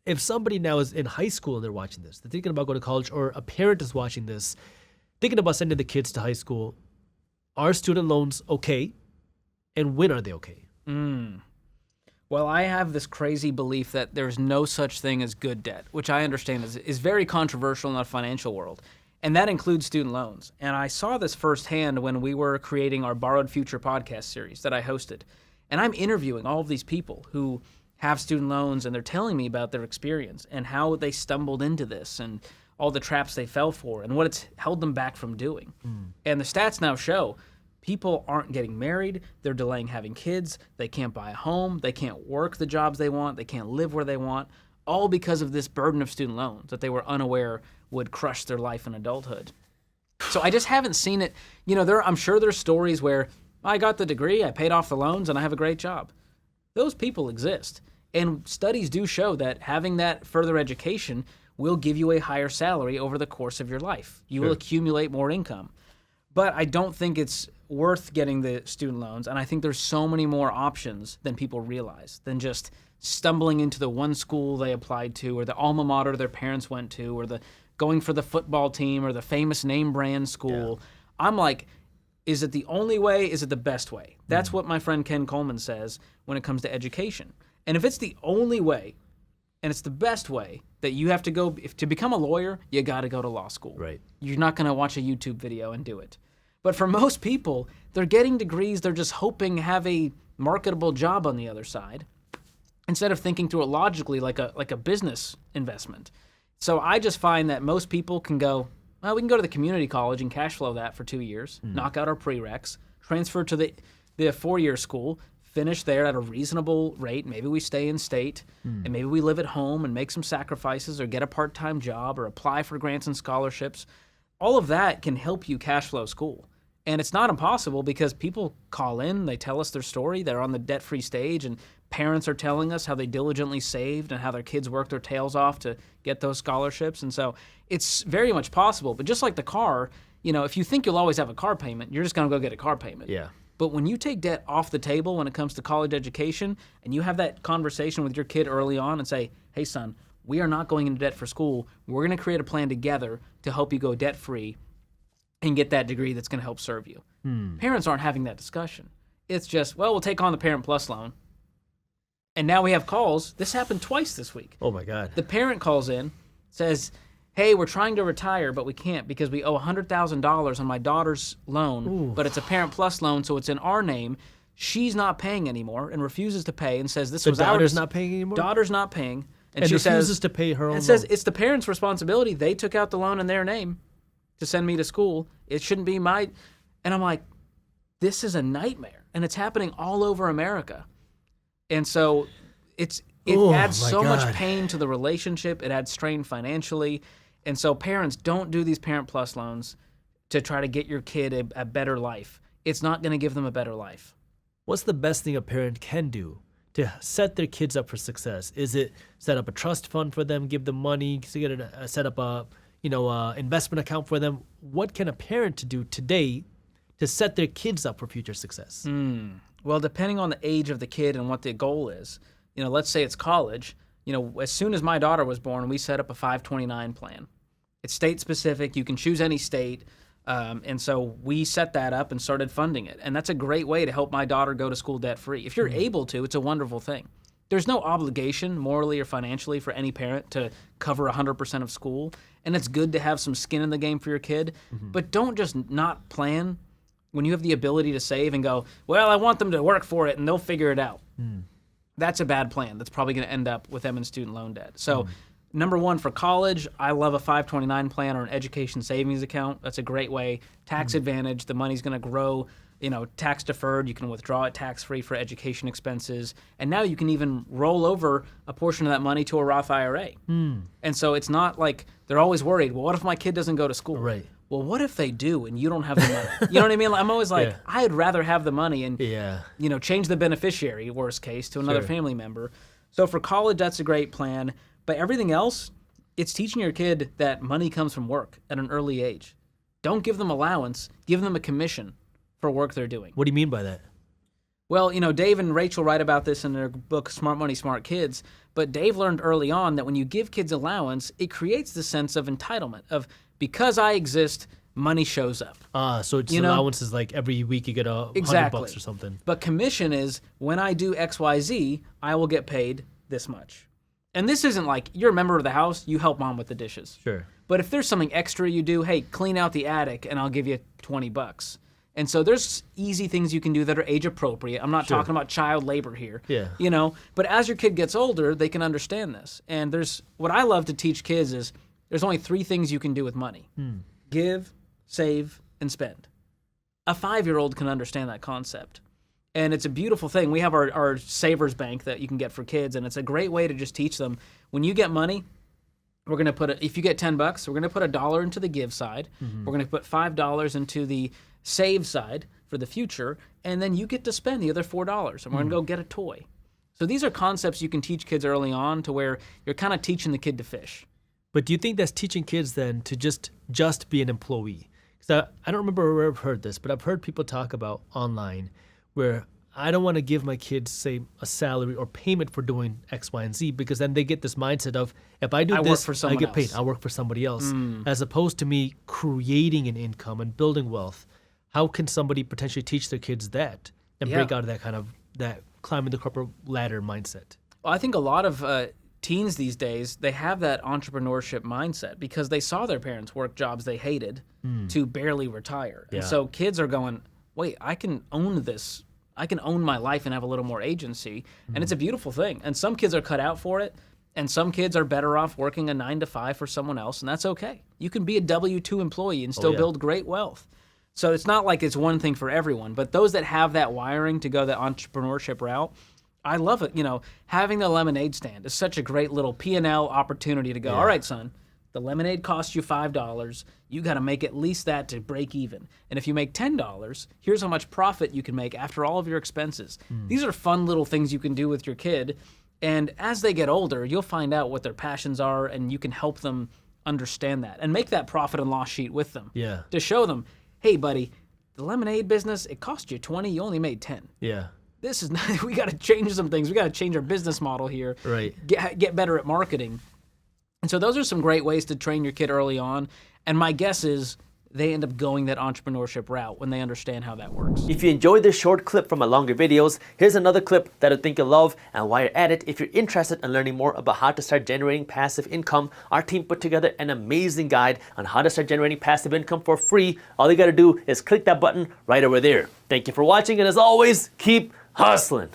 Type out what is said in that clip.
if somebody now is in high school and they're watching this, they're thinking about going to college, or a parent is watching this, thinking about sending the kids to high school, are student loans okay? And when are they okay? Well, I have this crazy belief that there's no such thing as good debt, which I understand is very controversial in the financial world. And that includes student loans. And I saw this firsthand when we were creating our Borrowed Future podcast series that I hosted. And I'm interviewing all of these people who have student loans, and they're telling me about their experience and how they stumbled into this and all the traps they fell for and what it's held them back from doing. And the stats now show people aren't getting married, they're delaying having kids, they can't buy a home, they can't work the jobs they want, they can't live where they want, all because of this burden of student loans that they were unaware would crush their life in adulthood. So I just haven't seen it. You know, I'm sure there's stories where I got the degree, I paid off the loans, and I have a great job. Those people exist. And studies do show that having that further education will give you a higher salary over the course of your life. You will accumulate more income. But I don't think it's worth getting the student loans, and I think there's so many more options than people realize, than just stumbling into the one school they applied to, or the alma mater their parents went to, or the going for the football team, or the famous name brand school. I'm like, is it the only way? Is it the best way? That's what my friend Ken Coleman says when it comes to education. And if it's the only way, and it's the best way, that you have to go, to become a lawyer, you got to go to law school. Right. You're not going to watch a YouTube video and do it. But for most people, they're getting degrees, they're just hoping to have a marketable job on the other side, instead of thinking through it logically like a business investment. So I just find that most people can go, well, we can go to the community college and cash flow that for 2 years, knock out our prereqs, transfer to the 4-year school, finish there at a reasonable rate. Maybe we stay in state, and maybe we live at home and make some sacrifices or get a part-time job or apply for grants and scholarships. All of that can help you cash flow school. And it's not impossible because people call in, they tell us their story, they're on the debt-free stage, and parents are telling us how they diligently saved and how their kids worked their tails off to get those scholarships. And so it's very much possible. But just like the car, you know, if you think you'll always have a car payment, you're just going to go get a car payment. Yeah. But when you take debt off the table when it comes to college education, and you have that conversation with your kid early on and say, hey, son, we are not going into debt for school. We're going to create a plan together to help you go debt-free and get that degree that's going to help serve you. Parents aren't having that discussion. It's just, well, we'll take on the Parent Plus loan. And now we have calls. This happened twice this week. Oh, my God. The parent calls in, says, hey, we're trying to retire, but we can't because we owe $100,000 on my daughter's loan, but it's a Parent Plus loan, so it's in our name. She's not paying anymore and refuses to pay and says this was our... daughter's not paying anymore? Daughter's not paying. And she refuses says, to pay her own and says loan. it's the parent's responsibility. They took out the loan in their name to send me to school. It shouldn't be my... And I'm like, this is a nightmare. And it's happening all over America. And so it adds so much pain to the relationship. It adds strain financially. And so parents, don't do these Parent Plus loans to try to get your kid a better life. It's not going to give them a better life. What's the best thing a parent can do to set their kids up for success? Is it set up a trust fund for them, give them money, set up a investment account for them? What can a parent do today to set their kids up for future success? Well, depending on the age of the kid and what the goal is, let's say it's college. As soon as my daughter was born, we set up a 529 plan. It's state specific. You can choose any state. And so we set that up and started funding it. And that's a great way to help my daughter go to school debt-free. If you're able to, it's a wonderful thing. There's no obligation, morally or financially, for any parent to cover 100% of school. And it's good to have some skin in the game for your kid. But don't just not plan when you have the ability to save and go, well, I want them to work for it and they'll figure it out. That's a bad plan. That's probably going to end up with them in student loan debt. So number one, for college, I love a 529 plan or an education savings account. That's a great way. Tax advantage. The money's going to grow, tax deferred. You can withdraw it tax-free for education expenses. And now you can even roll over a portion of that money to a Roth IRA. And so it's not like they're always worried, well, what if my kid doesn't go to school? Right. Well, what if they do and you don't have the money? You know what I mean? I'm always like, I'd rather have the money and, change the beneficiary, worst case, to another family member. So for college, that's a great plan. But everything else, it's teaching your kid that money comes from work at an early age. Don't give them allowance. Give them a commission for work they're doing. What do you mean by that? Well, Dave and Rachel write about this in their book, Smart Money, Smart Kids. But Dave learned early on that when you give kids allowance, it creates the sense of entitlement of because I exist, money shows up. So it's allowance is like every week you get $100 or something. But commission is when I do X, Y, Z, I will get paid this much. And this isn't like you're a member of the house, you help mom with the dishes. Sure. But if there's something extra you do, hey, clean out the attic and I'll give you $20. And so there's easy things you can do that are age appropriate. I'm not talking about child labor here. Yeah. But as your kid gets older, they can understand this. And what I love to teach kids is there's only 3 things you can do with money. Give, save, and spend. A 5-year-old can understand that concept. And it's a beautiful thing. We have our savers bank that you can get for kids, and it's a great way to just teach them. When you get money, we're going to if you get $10, we're going to put $1 into the give side. We're going to put $5 into the save side for the future, and then you get to spend the other $4, and we're going to go get a toy. So these are concepts you can teach kids early on to where you're kind of teaching the kid to fish. But do you think that's teaching kids then to just be an employee? Because I don't remember where I've heard this, but I've heard people talk about online where I don't want to give my kids, say, a salary or payment for doing X, Y, and Z, because then they get this mindset of, if I do this, I get paid. I'll work for somebody else. As opposed to me creating an income and building wealth. How can somebody potentially teach their kids that and break out of that kind of that climbing the corporate ladder mindset? Well, I think a lot of teens these days, they have that entrepreneurship mindset because they saw their parents work jobs they hated to barely retire. And so kids are going, wait, I can own this. I can own my life and have a little more agency. And it's a beautiful thing. And some kids are cut out for it. And some kids are better off working a 9-to-5 for someone else. And that's okay. You can be a W-2 employee and still build great wealth. So it's not like it's one thing for everyone, but those that have that wiring to go that entrepreneurship route, I love it. Having the lemonade stand is such a great little P&L opportunity to go, all right, son, the lemonade costs you $5. You got to make at least that to break even. And if you make $10, here's how much profit you can make after all of your expenses. These are fun little things you can do with your kid. And as they get older, you'll find out what their passions are, and you can help them understand that and make that profit and loss sheet with them to show them, hey, buddy, the lemonade business, it cost you 20, you only made 10. Yeah. This is not, we got to change some things. We got to change our business model here. Right. Get better at marketing. And so those are some great ways to train your kid early on. And my guess is they end up going that entrepreneurship route when they understand how that works. If you enjoyed this short clip from my longer videos, here's another clip that I think you'll love. And while you're at it, if you're interested in learning more about how to start generating passive income, our team put together an amazing guide on how to start generating passive income for free. All you got to do is click that button right over there. Thank you for watching, and as always, keep hustling.